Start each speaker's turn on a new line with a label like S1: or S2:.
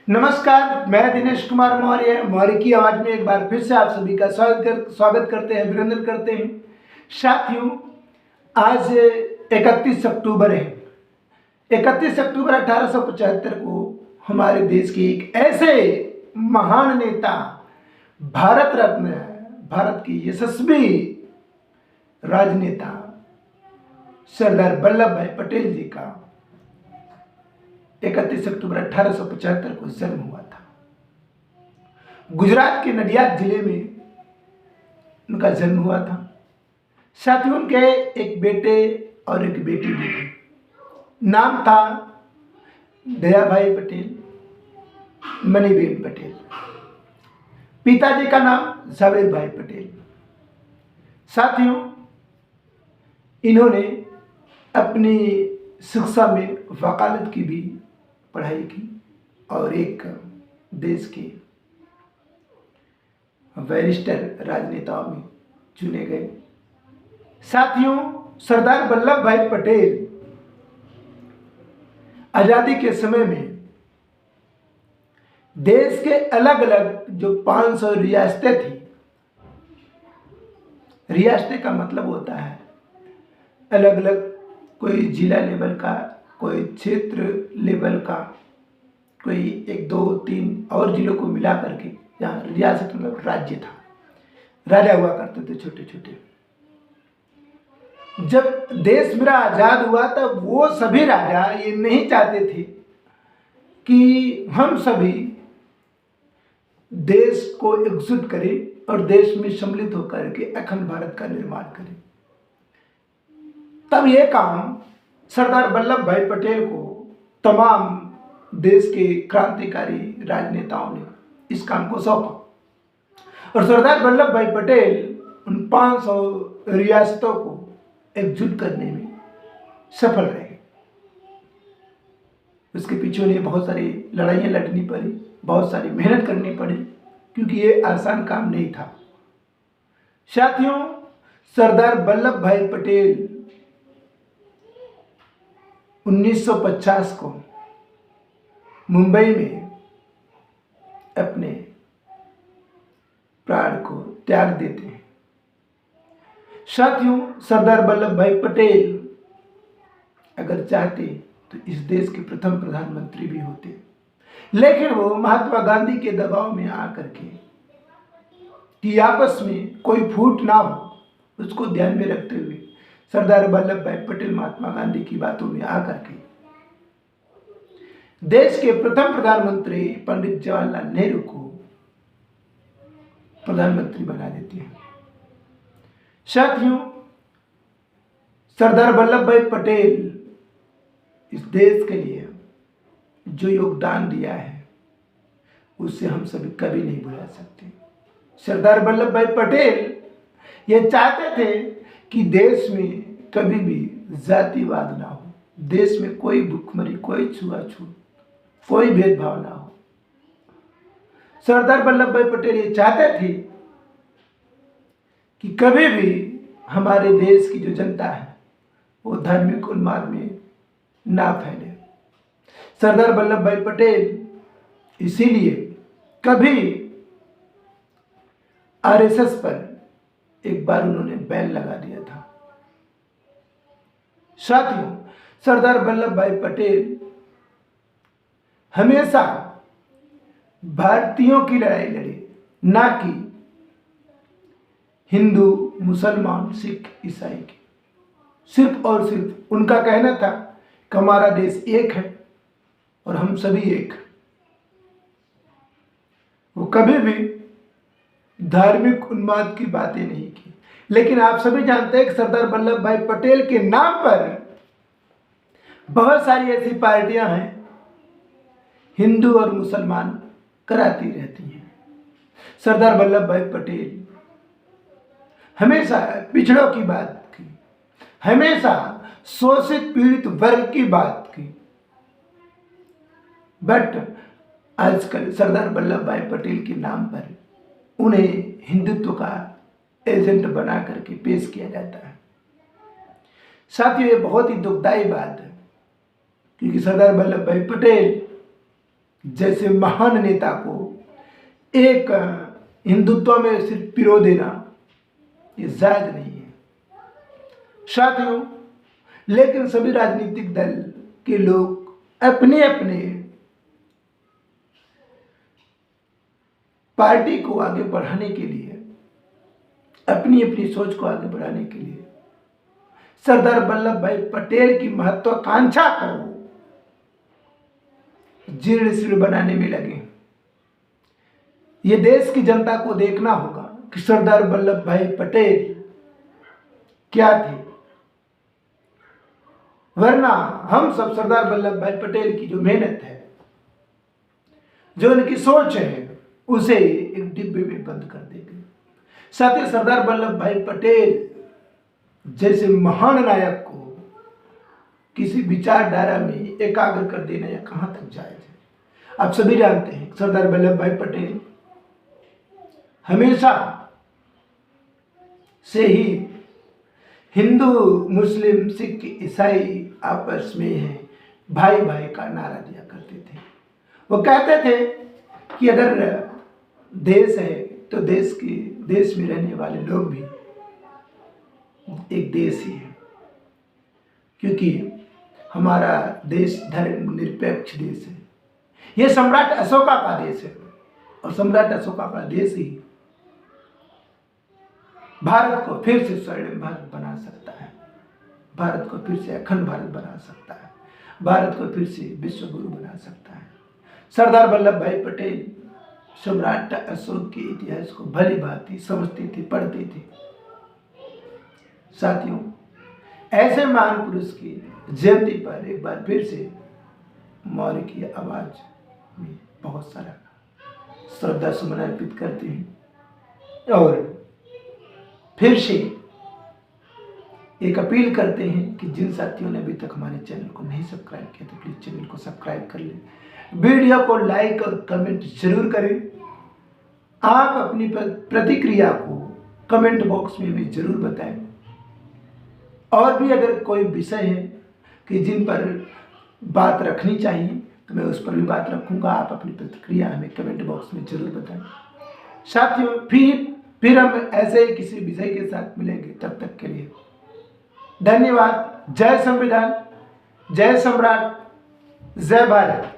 S1: नमस्कार, मैं दिनेश कुमार मौर्य की आवाज़ में एक बार फिर से आप सभी का स्वागत करते हैं, अभिनंदन करते हैं। साथियों, आज 31 अक्टूबर है। 31 अक्टूबर 1875 को हमारे देश के एक ऐसे महान नेता, भारत रत्न, भारत के यशस्वी राजनेता सरदार वल्लभ भाई पटेल जी का 31 अक्टूबर 1875 को जन्म हुआ था। गुजरात के नडियाद जिले में उनका जन्म हुआ था। साथियों, उनके एक बेटे और एक बेटी भी थी। नाम था दयाभाई पटेल, मणिबेन पटेल। पिताजी का नाम झावेर भाई पटेल। साथियों, इन्होंने अपनी शिक्षा में वकालत की भी पढ़ाई की और एक देश के वरिष्ठ राजनेताओं में चुने गए। साथियों, सरदार वल्लभ भाई पटेल आज़ादी के समय में देश के अलग अलग जो 500 रियासतें थी, रियासतें का मतलब होता है अलग अलग, कोई जिला लेवल का, कोई क्षेत्र लेवल का, कोई 1 2 3 और जिलों को मिला करके यहाँ रियासत मतलब राज्य था। राजा हुआ करते थे छोटे छोटे। जब देश मेरा आज़ाद हुआ तब वो सभी राजा ये नहीं चाहते थे कि हम सभी देश को एकजुट करें और देश में सम्मिलित होकर के अखंड भारत का निर्माण करें। तब ये काम सरदार वल्लभ भाई पटेल को तमाम देश के क्रांतिकारी राजनेताओं ने इस काम को सौंपा और सरदार वल्लभ भाई पटेल उन 500 रियासतों को एकजुट करने में सफल रहे। उसके पीछे उन्हें बहुत सारी लड़ाइयाँ लड़नी पड़ी, बहुत सारी मेहनत करनी पड़ी, क्योंकि ये आसान काम नहीं था। साथियों, सरदार वल्लभ भाई पटेल 1950 को मुंबई में अपने प्राण को त्याग देते हैं। साथियों, सरदार वल्लभ भाई पटेल अगर चाहते तो इस देश के प्रथम प्रधानमंत्री भी होते, लेकिन वो महात्मा गांधी के दबाव में आकर के कि आपस में कोई फूट ना हो, उसको ध्यान में रखते हुए सरदार वल्लभ भाई पटेल महात्मा गांधी की बातों में आकर के देश के प्रथम प्रधानमंत्री पंडित जवाहरलाल नेहरू को प्रधानमंत्री बना देते हैं। साथियों, सरदार वल्लभ भाई पटेल इस देश के लिए जो योगदान दिया है उससे हम सभी कभी नहीं भुला सकते। सरदार वल्लभ भाई पटेल ये चाहते थे कि देश में कभी भी जातिवाद ना हो, देश में कोई भुखमरी, कोई छुआछूत, कोई भेदभाव ना हो। सरदार वल्लभ भाई पटेल ये चाहते थे कि कभी भी हमारे देश की जो जनता है वो धार्मिक उन्माद में ना फैले। सरदार वल्लभ भाई पटेल इसीलिए कभी आरएसएस पर एक बार उन्होंने बैन लगा दिया था। साथियों, सरदार वल्लभ भाई पटेल हमेशा भारतीयों की लड़ाई लड़े, ना कि हिंदू, मुसलमान, सिख, ईसाई की। सिर्फ और सिर्फ उनका कहना था कि हमारा देश एक है और हम सभी एक। वो कभी भी धार्मिक उन्माद की बातें नहीं की। लेकिन आप सभी जानते हैं कि सरदार वल्लभ भाई पटेल के नाम पर बहुत सारी ऐसी पार्टियां हैं, हिंदू और मुसलमान कराती रहती हैं। सरदार वल्लभ भाई पटेल हमेशा पिछड़ों की बात की, हमेशा शोषित पीड़ित वर्ग की बात की। बट आजकल सरदार वल्लभ भाई पटेल के नाम पर उन्हें हिंदुत्व का एजेंट बना करके पेश किया जाता है। साथियों, ये बहुत ही दुखदायी बात है, क्योंकि सरदार वल्लभ भाई पटेल जैसे महान नेता को एक हिंदुत्व में सिर्फ पिरो देना ये जायज नहीं है साथियों। लेकिन सभी राजनीतिक दल के लोग अपने अपने पार्टी को आगे बढ़ाने के लिए, अपनी अपनी सोच को आगे बढ़ाने के लिए सरदार वल्लभ भाई पटेल की महत्वाकांक्षा को जीर्ण शीर्ण बनाने में लगे। ये देश की जनता को देखना होगा कि सरदार वल्लभ भाई पटेल क्या थे, वरना हम सब सरदार वल्लभ भाई पटेल की जो मेहनत है, जो उनकी सोच है, उसे एक डिब्बे में बंद कर देंगे। साथ ही सरदार वल्लभ भाई पटेल जैसे महान नायक को किसी विचारधारा में एकाग्र कर देना या कहां तक जायज है। आप सभी जानते हैं सरदार वल्लभ भाई पटेल हमेशा से ही हिंदू मुस्लिम सिख ईसाई आपस में है भाई भाई का नारा दिया करते थे। वो कहते थे कि अगर देश है तो देश में रहने वाले लोग भी एक देश ही है, क्योंकि हमारा देश धर्मनिरपेक्ष देश है। यह सम्राट अशोका का देश है और सम्राट अशोका का देश ही भारत को फिर से स्वर्णिम भारत बना सकता है, भारत को फिर से अखंड भारत बना सकता है, भारत को फिर से विश्व गुरु बना सकता है। सरदार वल्लभ भाई पटेल सम्राट अशोक के इतिहास को भली भांति समझते थे, पढ़ते थे। साथियों, ऐसे महान पुरुष की जयंती पर एक बार फिर से मौर्य की आवाज में बहुत सारा श्रद्धा सुमन अर्पित करते हैं और फिर से एक अपील करते हैं कि जिन साथियों ने अभी तक हमारे चैनल को नहीं सब्सक्राइब किया तो प्लीज चैनल को सब्सक्राइब कर लें, वीडियो को लाइक और कमेंट जरूर करें। आप अपनी प्रतिक्रिया को कमेंट बॉक्स में भी जरूर बताएं। और भी अगर कोई विषय है कि जिन पर बात रखनी चाहिए तो मैं उस पर भी बात रखूंगा। आप अपनी प्रतिक्रिया हमें कमेंट बॉक्स में जरूर बताएं। साथियों, फिर हम ऐसे ही किसी विषय के साथ मिलेंगे। तब तक के लिए धन्यवाद। जय संविधान, जय सम्राट, जय भारत।